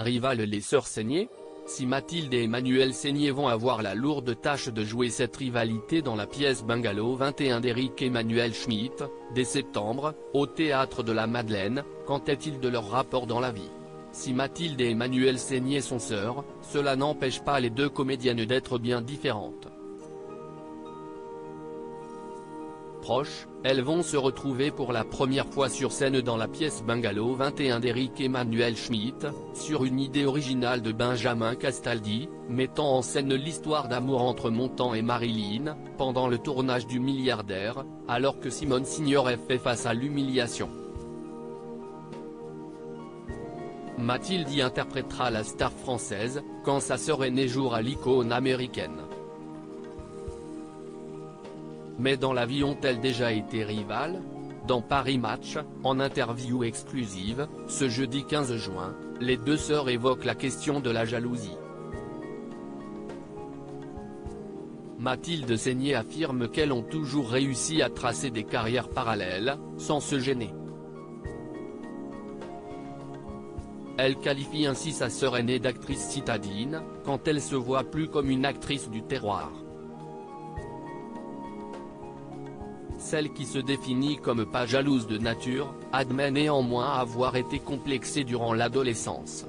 rivales les sœurs Seigné? Si Mathilde et Emmanuel Seigné vont avoir la lourde tâche de jouer cette rivalité dans la pièce Bungalow 21 d'Éric Emmanuel Schmitt, dès septembre, au Théâtre de la Madeleine, qu'en est-il de leur rapport dans la vie? Si Mathilde et Emmanuel Seigné sont sœurs, cela n'empêche pas les deux comédiennes d'être bien différentes. Proches, elles vont se retrouver pour la première fois sur scène dans la pièce Bungalow 21 d'Éric Emmanuel Schmitt, sur une idée originale de Benjamin Castaldi, mettant en scène l'histoire d'amour entre Montand et Marilyn, pendant le tournage du Milliardaire, alors que Simone Signoret fait face à l'humiliation. Mathilde y interprétera la star française, quand sa sœur aînée jouera l'icône américaine. Mais dans la vie ont-elles déjà été rivales? Dans Paris Match, en interview exclusive, ce jeudi 15 juin, les deux sœurs évoquent la question de la jalousie. Mathilde Seigné affirme qu'elles ont toujours réussi à tracer des carrières parallèles, sans se gêner. Elle qualifie ainsi sa sœur aînée d'actrice citadine, quand elle se voit plus comme une actrice du terroir. Celle qui se définit comme pas jalouse de nature, admet néanmoins avoir été complexée durant l'adolescence.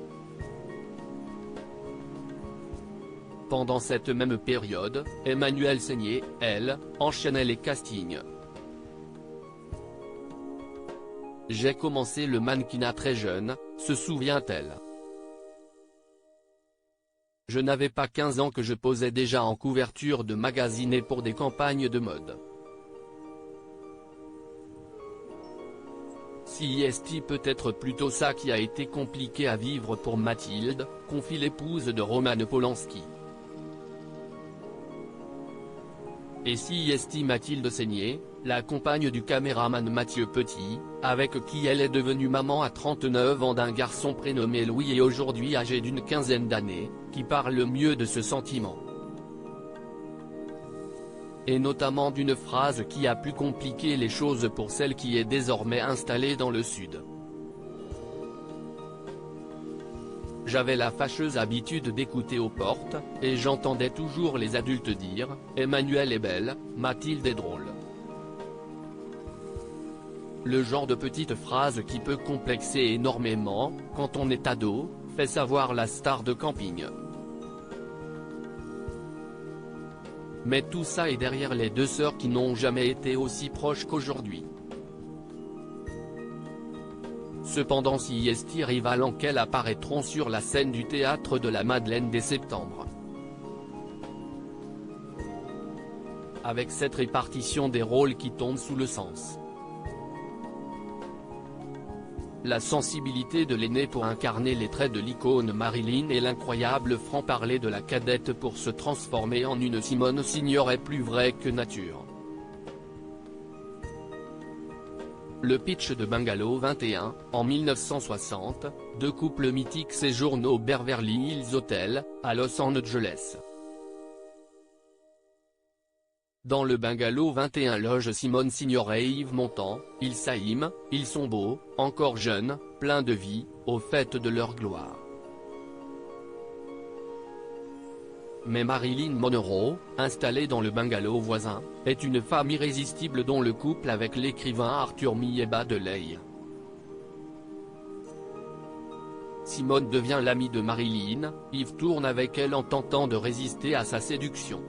Pendant cette même période, Emmanuel Seigné, elle, enchaînait les castings. J'ai commencé le mannequinat très jeune, se souvient-elle. Je n'avais pas 15 ans que je posais déjà en couverture de magazines et pour des campagnes de mode. Si est peut-être plutôt ça qui a été compliqué à vivre pour Mathilde, confie l'épouse de Roman Polanski. Et si est Mathilde Seigné, la compagne du caméraman Mathieu Petit, avec qui elle est devenue maman à 39 ans d'un garçon prénommé Louis et aujourd'hui âgé d'une quinzaine d'années, qui parle le mieux de ce sentiment. Et notamment d'une phrase qui a pu compliquer les choses pour celle qui est désormais installée dans le Sud. J'avais la fâcheuse habitude d'écouter aux portes, et j'entendais toujours les adultes dire « Emmanuelle est belle, Mathilde est drôle ». Le genre de petite phrase qui peut complexer énormément, quand on est ado, fait savoir la star de camping. Mais tout ça est derrière les deux sœurs qui n'ont jamais été aussi proches qu'aujourd'hui. Cependant si est rivales en qu'elles apparaîtront sur la scène du Théâtre de la Madeleine dès septembre. Avec cette répartition des rôles qui tombe sous le sens. La sensibilité de l'aînée pour incarner les traits de l'icône Marilyn et l'incroyable franc-parler de la cadette pour se transformer en une Simone Signoret plus vraie que nature. Le pitch de Bungalow 21, en 1960, deux couples mythiques séjournent au Beverly Hills Hotel, à Los Angeles. Dans le Bungalow 21 loge Simone Signoret et Yves Montand, ils s'aiment, ils sont beaux, encore jeunes, pleins de vie, au fait de leur gloire. Mais Marilyn Monroe, installée dans le bungalow voisin, est une femme irrésistible dont le couple avec l'écrivain Arthur Millet bat de l'aile. Simone devient l'amie de Marilyn, Yves tourne avec elle en tentant de résister à sa séduction.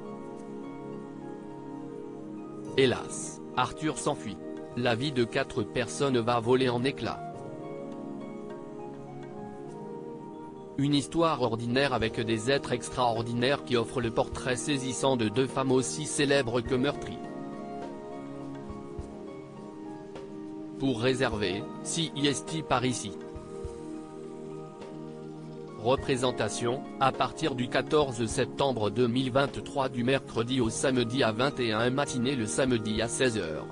Hélas, Arthur s'enfuit. La vie de 4 personnes va voler en éclats. Une histoire ordinaire avec des êtres extraordinaires qui offrent le portrait saisissant de deux femmes aussi célèbres que meurtries. Pour réserver, si est par ici. Représentation, à partir du 14 septembre 2023 du mercredi au samedi à 21h matinée le samedi à 16h.